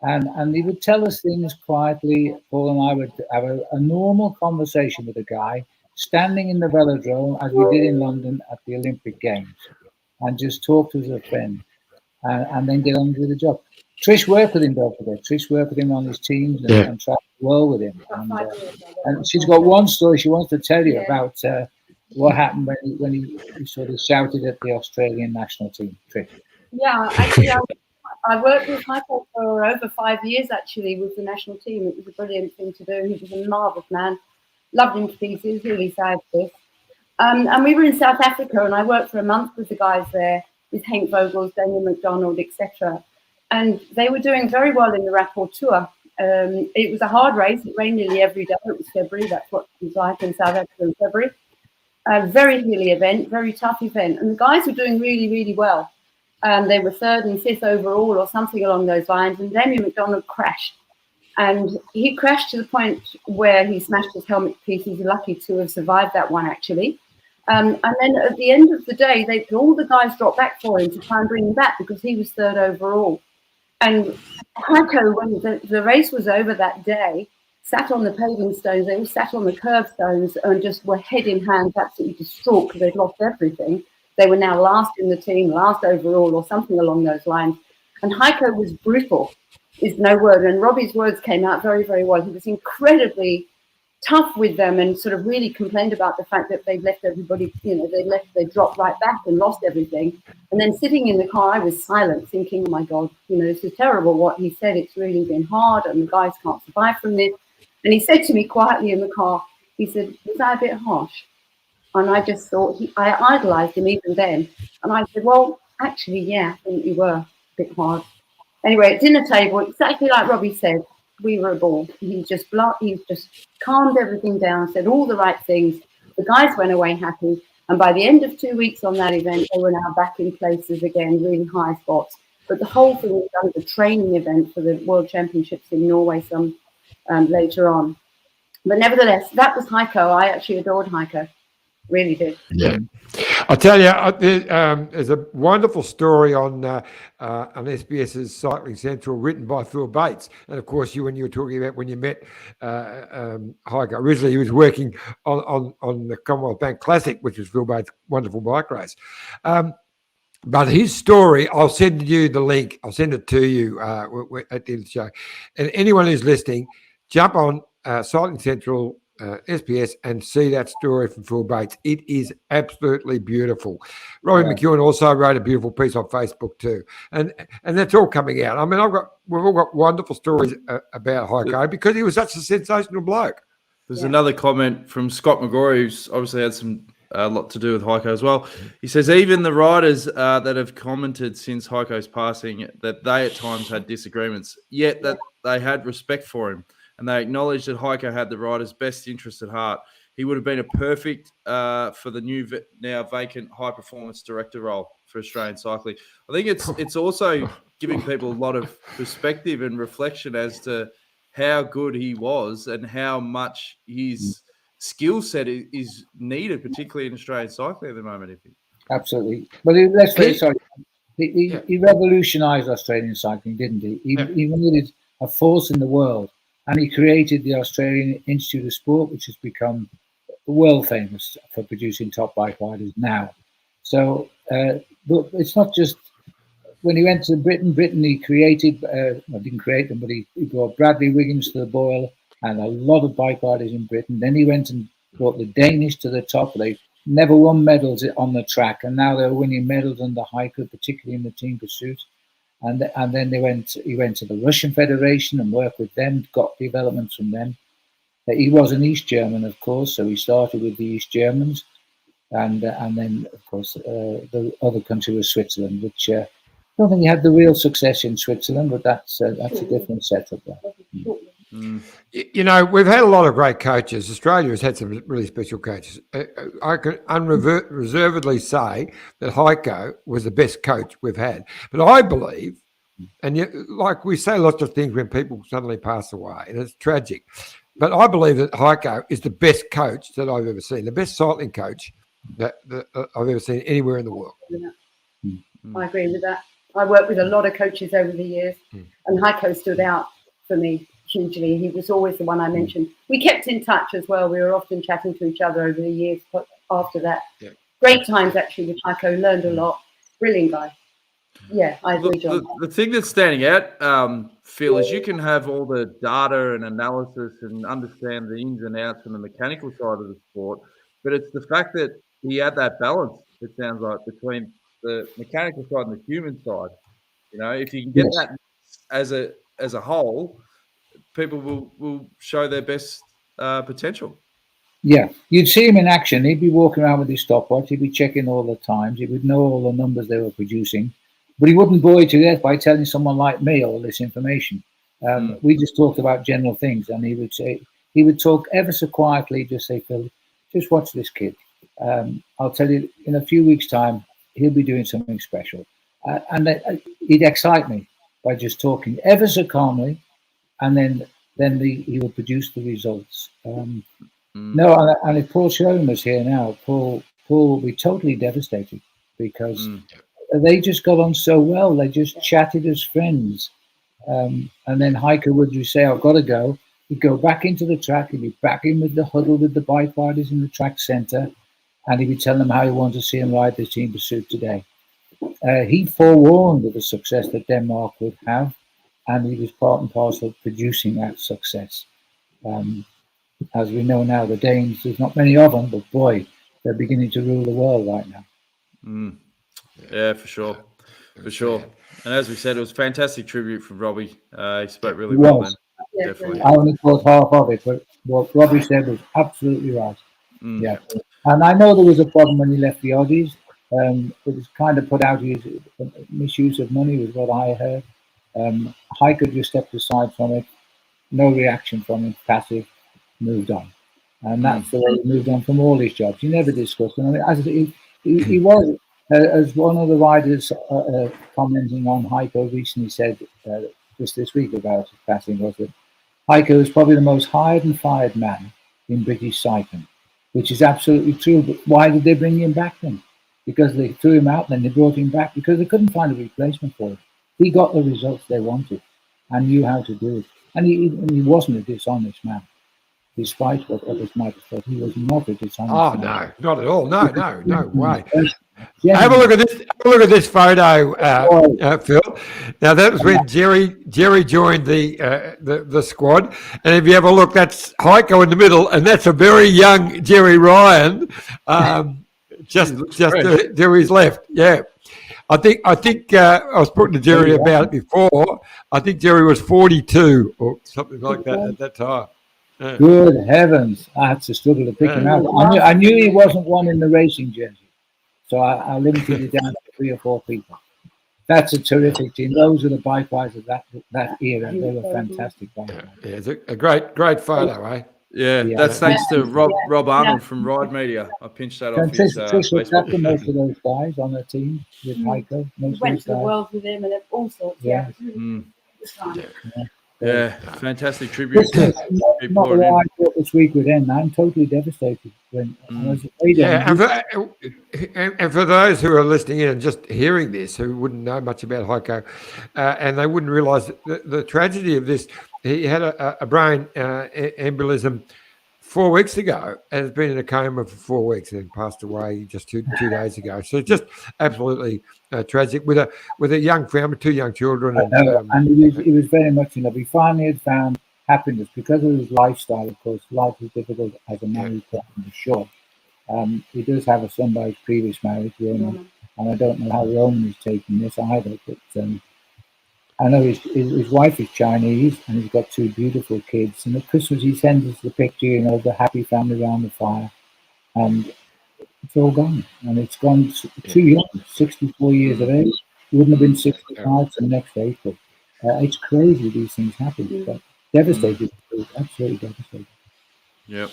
And he would tell us things quietly. Paul and I would have a normal conversation with a guy standing in the velodrome, as we did in London at the Olympic Games, and just talk to us as a friend, and then get on with the job. Trish worked with him, don't forget. Trish worked with him on his teams and traveled well with him. And she's got one story she wants to tell you about what happened when he sort of shouted at the Australian national team. Trish. Yeah, actually, I worked with Heiko for over 5 years, actually, with the national team. It was a brilliant thing to do. He was a marvellous man. Loved him to pieces, really sad this. And we were in South Africa, and I worked for a month with the guys there, with Henk Vogels, Daniel McDonald, etc. And they were doing very well in the Rapport Tour. It was a hard race. It rained nearly every day. It was February. That's what it was like in South Africa in February. A very hilly event, very tough event. And the guys were doing really, really well. They were 3rd and 5th overall or something along those lines. And Daniel McDonald crashed. And he crashed to the point where he smashed his helmet to pieces. He's lucky to have survived that one, actually. And then at the end of the day, all the guys dropped back for him to try and bring him back because he was 3rd overall. And Heiko, when the race was over that day, sat on the paving stones. They all sat on the curbstones and just were head in hands, absolutely distraught because they'd lost everything. They were now last in the team, last overall, or something along those lines. And Heiko was brutal, is no word. And Robbie's words came out very, very well. He was incredibly tough with them and sort of really complained about the fact that they'd left everybody, they dropped right back and lost everything. And then sitting in the car, I was silent, thinking, oh my God, this is terrible what he said. It's really been hard and the guys can't survive from this. And he said to me quietly in the car, he said, was that a bit harsh? And I just thought, I idolized him even then. And I said, well, actually, yeah, I think you were a bit hard. Anyway, at dinner table, exactly like Robbie said, we were a ball. He just calmed everything down, said all the right things. The guys went away happy. And by the end of 2 weeks on that event, they were now back in places again, really high spots. But the whole thing was done as a training event for the World Championships in Norway later on. But nevertheless, that was Heiko. I actually adored Heiko. Really did. Yeah. I tell you, there's a wonderful story on SBS's Cycling Central written by Phil Bates. And of course, when you were talking about when you met Heiko, originally he was working on the Commonwealth Bank Classic, which was Phil Bates' wonderful bike race. But his story, I'll send you the link. I'll send it to you at the end of the show. And anyone who's listening, jump on Cycling Central SBS and see that story from Phil Bates. It is absolutely beautiful. Robbie McEwen also wrote a beautiful piece on Facebook too, and that's all coming out. I mean, we've all got wonderful stories about Heiko because he was such a sensational bloke. There's another comment from Scott McGrory, who's obviously had a lot to do with Heiko as well. He says even the riders that have commented since Heiko's passing that they at times had disagreements, yet that they had respect for him. And they acknowledged that Heiko had the rider's best interest at heart. He would have been a perfect for the new now vacant high performance director role for Australian cycling. I think it's also giving people a lot of perspective and reflection as to how good he was and how much his skill set is needed, particularly in Australian cycling at the moment. Absolutely. But let's say, sorry, he revolutionised Australian cycling, didn't he? He made it a force in the world. And he created the Australian Institute of Sport, which has become world famous for producing top bike riders now. So but it's not just when he went to Britain, he created, didn't create them, but he brought Bradley Wiggins to the boil and a lot of bike riders in Britain. Then he went and brought the Danish to the top. They never won medals on the track, and now they're winning medals under Heiko, particularly in the team pursuit. And then he went to the Russian Federation and worked with them, got developments from them. He was an East German, of course, so he started with the East Germans. And then, of course, the other country was Switzerland, which I don't think he had the real success in Switzerland, but that's a different setup there. You know, we've had a lot of great coaches. Australia has had some really special coaches. I can unreservedly say that Heiko was the best coach we've had. But I believe, and yet, like we say lots of things when people suddenly pass away, and it's tragic, but I believe that Heiko is the best coach that I've ever seen, the best cycling coach that I've ever seen anywhere in the world. I agree with that. I worked with a lot of coaches over the years, and Heiko stood out for me hugely. He was always the one I mentioned. We kept in touch as well. We were often chatting to each other over the years after that. Great times actually with Heiko, learned a lot. Brilliant guy. Yeah, I agree, John. The thing that's standing out, Phil, is you can have all the data and analysis and understand the ins and outs and the mechanical side of the sport, but it's the fact that he had that balance, it sounds like, between the mechanical side and the human side. You know, if you can get that as a whole, people will show their best potential. Yeah, you'd see him in action. He'd be walking around with his stopwatch. He'd be checking all the times. He would know all the numbers they were producing. But he wouldn't bore you to death by telling someone like me all this information. We just talked about general things, and he would talk ever so quietly, just say, Phil, just watch this kid. I'll tell you, in a few weeks' time, he'll be doing something special. And he'd excite me by just talking ever so calmly, and then he would produce the results. No, and if Paul Sherman was here now, Paul will be totally devastated because they just got on so well. They just chatted as friends. And then Heiko would say, I've got to go. He'd go back into the track. He'd be back in with the huddle with the bike riders in the track centre. And he'd be telling them how he wanted to see him ride the team pursuit today. He forewarned of the success that Denmark would have. And he was part and parcel of producing that success. As we know now, the Danes, there's not many of them, but boy, they're beginning to rule the world right now. Yeah, for sure. For sure. And as we said, it was a fantastic tribute from Robbie. He spoke really well then. Definitely. I only caught half of it, but what Robbie said was absolutely right. Yeah. And I know there was a problem when he left the Aussies. It was kind of put out his misuse of money was what I heard. Heiko just stepped aside from it. No reaction from him, passive, moved on. And that's the way he moved on from all his jobs. He never discussed them. I mean, as he was, as one of the riders commenting on Heiko recently said just this week about his passing, was that Heiko is probably the most hired and fired man in British cycling, which is absolutely true. But why did they bring him back then? because they threw him out, then they brought him back because they couldn't find a replacement for him. He got the results they wanted and knew how to do it. And he wasn't a dishonest man, despite what others might have thought. He was not a dishonest man. No, not at all. No way. Yeah. Have a look at this. Have a look at this photo, Phil. Now that was when Jerry joined the squad, and if you have a look, that's Heiko in the middle, and that's a very young Jerry Ryan, just to his left. Yeah, I think I was talking to Jerry about it before. I think Jerry was 42 or something like that at that time. Yeah. Good heavens! I had to struggle to pick him out. I knew he wasn't one in the racing jersey. So I limited it down to 3 or 4 people. That's a terrific team. Those are the bike riders of that era. They were fantastic bike riders. Yeah, it's a great photo, eh? Yeah, that's thanks to Rob Arnold from Ride Media. I pinched that off his Trish looked Facebook. after most of those guys on her team with Heiko. Went to the world with him and all sorts. Yeah. Yeah, fantastic tribute. Not the way I thought this week would end. I'm totally devastated. When I was afraid and for those who are listening in and just hearing this, who wouldn't know much about Heiko, and they wouldn't realise the tragedy of this, he had a brain embolism 4 weeks ago and has been in a coma for 4 weeks and passed away just two days ago. So just absolutely tragic with a young family, 2 young children. And he was very much in love. He finally had found happiness because of his lifestyle. Of course, life is difficult as a married person, for sure. He does have a son by his previous marriage, Roman, and I don't know how Roman is taking this either, but I know his wife is Chinese and he's got 2 beautiful kids. And at Christmas he sends us the picture, the happy family around the fire. And it's all gone. And it's gone too young, 64 years of age. He wouldn't have been 65 till next April. It's crazy these things happen. But devastated, absolutely devastated. Yep.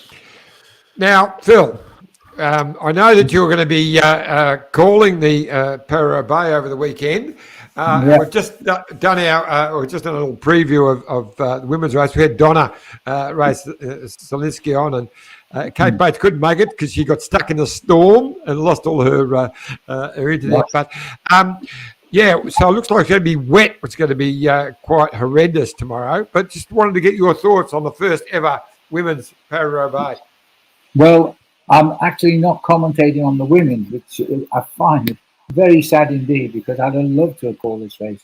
Now, Phil, I know that you're going to be calling the Paris-Roubaix over the weekend. We've just done a little preview of the women's race. We had Donna Rae-Szalinski on, and Kate Bates couldn't make it because she got stuck in a storm and lost all her internet. But so it looks like it's going to be wet. It's going to be quite horrendous tomorrow. But just wanted to get your thoughts on the first ever women's Paris-Roubaix. Well, I'm actually not commentating on the women, which I find very sad indeed, because I'd have loved to have called this race.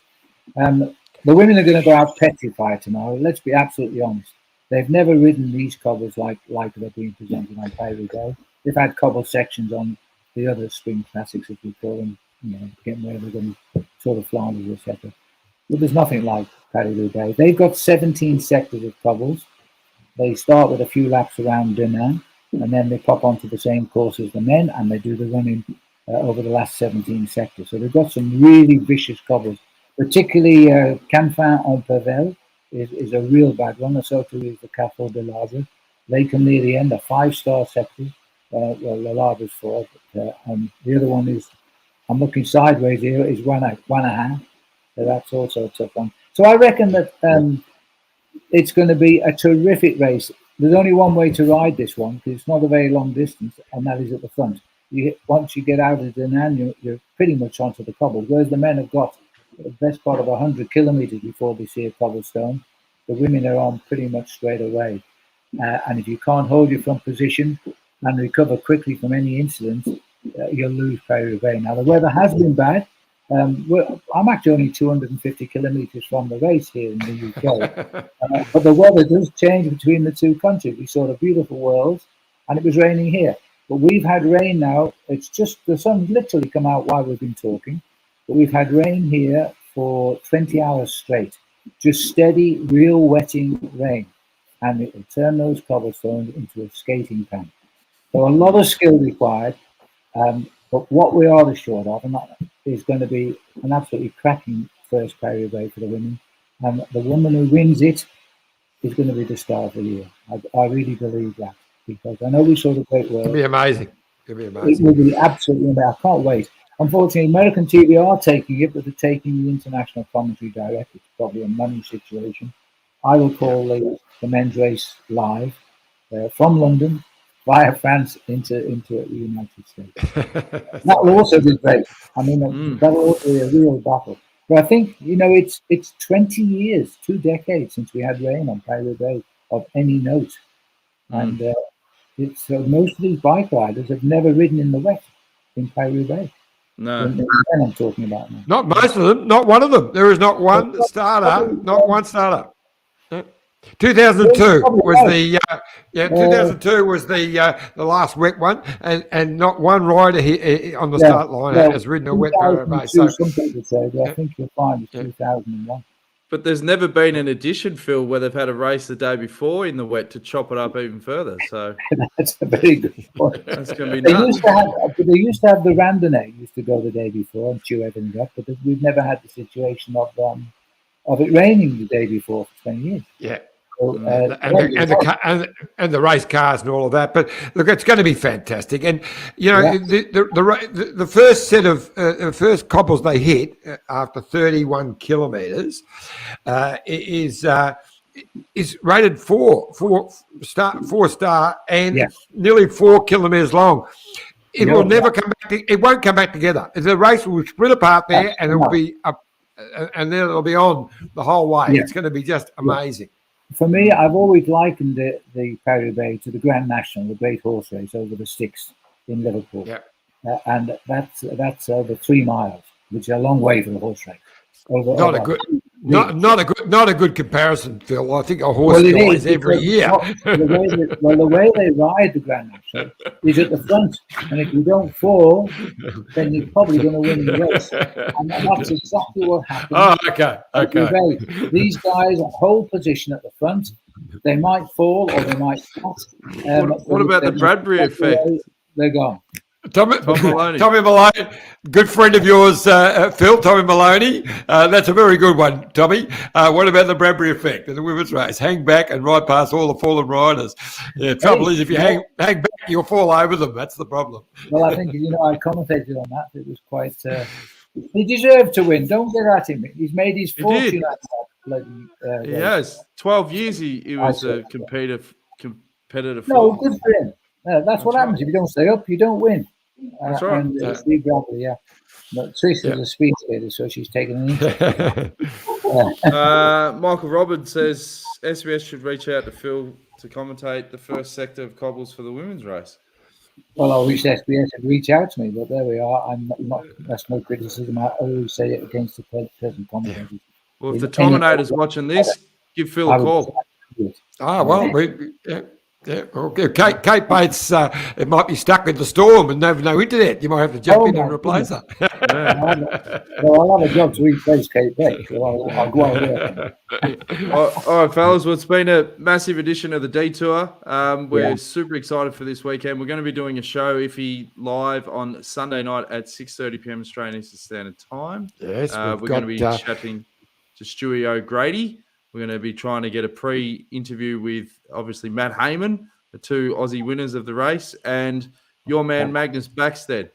The women are going to go out petrified tomorrow. Let's be absolutely honest. They've never ridden these cobbles like they're being presented on Paris-Roubaix. They've had cobble sections on the other spring classics, if we call them, getting where they're going to Tour de Flanders, etc. But there's nothing like Paris-Roubaix. They've got 17 sectors of cobbles. They start with a few laps around Donna, and then they pop onto the same course as the men, and they do the running over the last 17 sectors. So they've got some really vicious cobbles, particularly Canfin-en-Pavel is a real bad one. So too is the Carrefour de l'Arbre. They come near the end, a 5-star sector. The L'Arbre's 4. And the other one is, I'm looking sideways here, is Wanahan. So that's also a tough one. So I reckon that it's going to be a terrific race. There's only one way to ride this one because it's not a very long distance, and that is at the front. Once you get out of the Danan, you're pretty much onto the cobbles, whereas the men have got the best part of 100 kilometres before they see a cobblestone. The women are on pretty much straight away. And if you can't hold your front position and recover quickly from any incident, you'll lose Paris-Roubaix. Now, the weather has been bad. I'm actually only 250 kilometres from the race here in the UK. But the weather does change between the 2 countries. We saw the beautiful worlds, and it was raining here. But we've had rain now. It's just the sun's literally come out while we've been talking. But we've had rain here for 20 hours straight. Just steady, real wetting rain. And it will turn those cobblestones into a skating pan. So a lot of skill required. But what we are assured of, and that is going to be an absolutely cracking first Paris-Roubaix for the women. And the woman who wins it is going to be the star of the year. I really believe that. Because I know we saw the great world. It'll be amazing. It will be absolutely amazing. I can't wait. Unfortunately, American TV are taking it, but they're taking the international commentary direct. It's probably a money situation. I will call the men's race live from London, via France into the United States. That will also be great. I mean, that will also be a real battle. But I think, it's 20 years, 2 decades since we had rain on Paris-Roubaix of any note. And it's most of these bike riders have never ridden in the wet in Paris-Roubaix. No. I'm talking about now. Not most of them, not one of them. There is not one starter, not one starter. 2002 was the 2002 was the last wet one, and not one rider here on the start line has ridden a wet race. So some people say, but I think you'll find it's 2001. But there's never been an edition, Phil, where they've had a race the day before in the wet to chop it up even further. So that's a very good point. That's going to be They nuts. used to have the randonnée used to go the day before and chew everything up, but we've never had the situation of it raining the day before for 20 years. Yeah. So, and the race cars and all of that, but look, it's going to be fantastic. And the first set of first cobbles they hit after 31 kilometres is rated four star and nearly 4 kilometres long. It will never come back. It won't come back together. The race will split apart there, and it'll be up, and then it'll be on the whole way. It's going to be just amazing. For me, I've always likened the Paris-Roubaix to the Grand National, the great horse race over the Styx in Liverpool. And that's over 3 miles, which is a long way for the horse race. Not a good comparison, Phil. I think a horse dies every year. The way they ride the Grand National is at the front, and if you don't fall, then you're probably going to win the race. And that's exactly what happened. Oh, okay. These guys hold position at the front. They might fall or they might not. What about the Bradbury effect? They're gone. Tommy Maloney, good friend of yours, Phil, Tommy Maloney. That's a very good one, Tommy. What about the Bradbury effect in the women's race? Hang back and ride past all the fallen riders. Trouble is, if you hang back, you'll fall over them. That's the problem. Well, I think, I commentated on that. It was quite... he deserved to win. Don't get at him. He's made his fortune out of that. He has. 12 years he was a competitive No, good for him. That's what happens. If you don't stay up, you don't win. That's right. And Steve Bradley, But Trish is a speed skater, so she's taking an interest. Michael Roberts says SBS should reach out to Phil to commentate the first sector of cobbles for the women's race. Well, I wish SBS would reach out to me, but there we are. I'm not. That's no criticism. I always say it against the present commentators. Well, if the Tominator's watching this, give Phil a call. Okay. Kate Bates, it might be stuck with the storm and no internet. You might have to jump in and replace her. I'll have a job to replace Kate Bates. So I'll go out there. All right, fellas. Well, it's been a massive edition of the Detour. We're super excited for this weekend. We're going to be doing a show, Iffy, live on Sunday night at 6:30 p.m. Australian Eastern Standard Time. Yes, we're going to be chatting to Stewie O'Grady. We're going to be trying to get a pre-interview with, obviously, Matt Heyman, the 2 Aussie winners of the race, and your man, Magnus Backstead.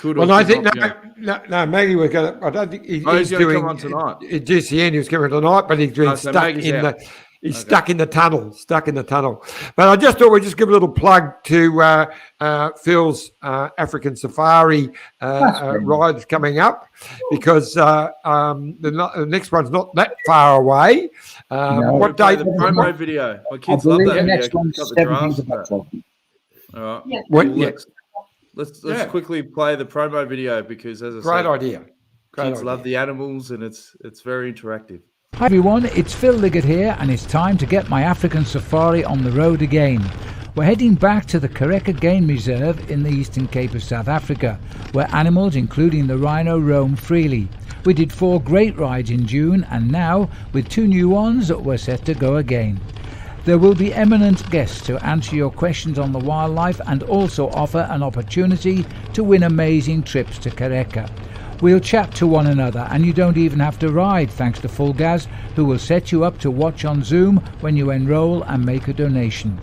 I think Maggie was going to. I don't think he's going doing. To come on tonight. At GCN, he was coming tonight, but he's doing stuck in the tunnel. But I just thought we'd just give a little plug to Phil's African Safari rides coming up, because the next one's not that far away. What day? The promo video. My kids love that. The next one's 17th of October. All right. Let's quickly play the promo video, because, as I said, great idea. Kids love the animals, and it's very interactive. Hi everyone, it's Phil Liggett here, and it's time to get my African safari on the road again. We're heading back to the Kareka Game Reserve in the Eastern Cape of South Africa, where animals, including the rhino, roam freely. We did 4 great rides in June, and now, with 2 new ones, we're set to go again. There will be eminent guests to answer your questions on the wildlife and also offer an opportunity to win amazing trips to Kareka. We'll chat to one another, and you don't even have to ride, thanks to Fulgaz, who will set you up to watch on Zoom when you enroll and make a donation.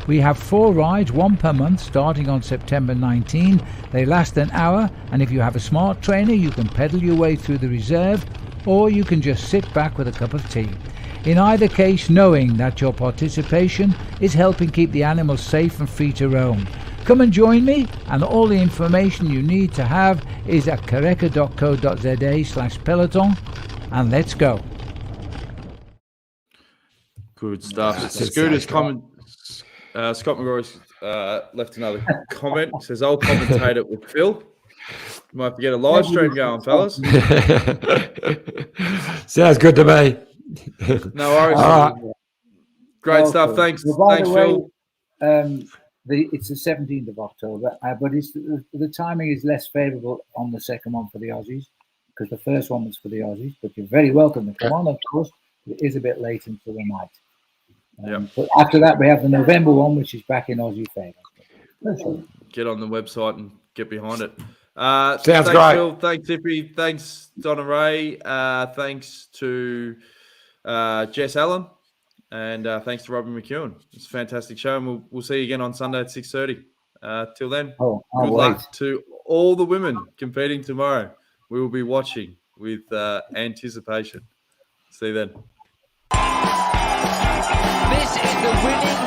We have 4 rides, 1 per month, starting on September 19. They last an hour, and if you have a smart trainer, you can pedal your way through the reserve, or you can just sit back with a cup of tea. In either case, knowing that your participation is helping keep the animals safe and free to roam. Come and join me, and all the information you need to have is at careca.co.za/peloton, and let's go. Good stuff. Scooter's comment. Scott McGrory's left another comment. He says, I'll commentate it with Phil. You might have to get a live stream going, fellas. Sounds good to me. No worries. All right. Great stuff. Thanks. Thanks, Phil. It's the 17th of October, but the timing is less favourable on the second one for the Aussies, because the first one was for the Aussies. But you're very welcome to come on, of course. It is a bit late into the night. But after that, we have the November one, which is back in Aussie favour. Get on the website and get behind it. Sounds thanks, great. Phil. Thanks, Tippy. Thanks, Donna Rae. Thanks to Jess Allen. And thanks to Robbie McEwen. It's a fantastic show. And we'll see you again on Sunday at 6:30. Till then, good luck to all the women competing tomorrow. We will be watching with anticipation. See you then. This is the winning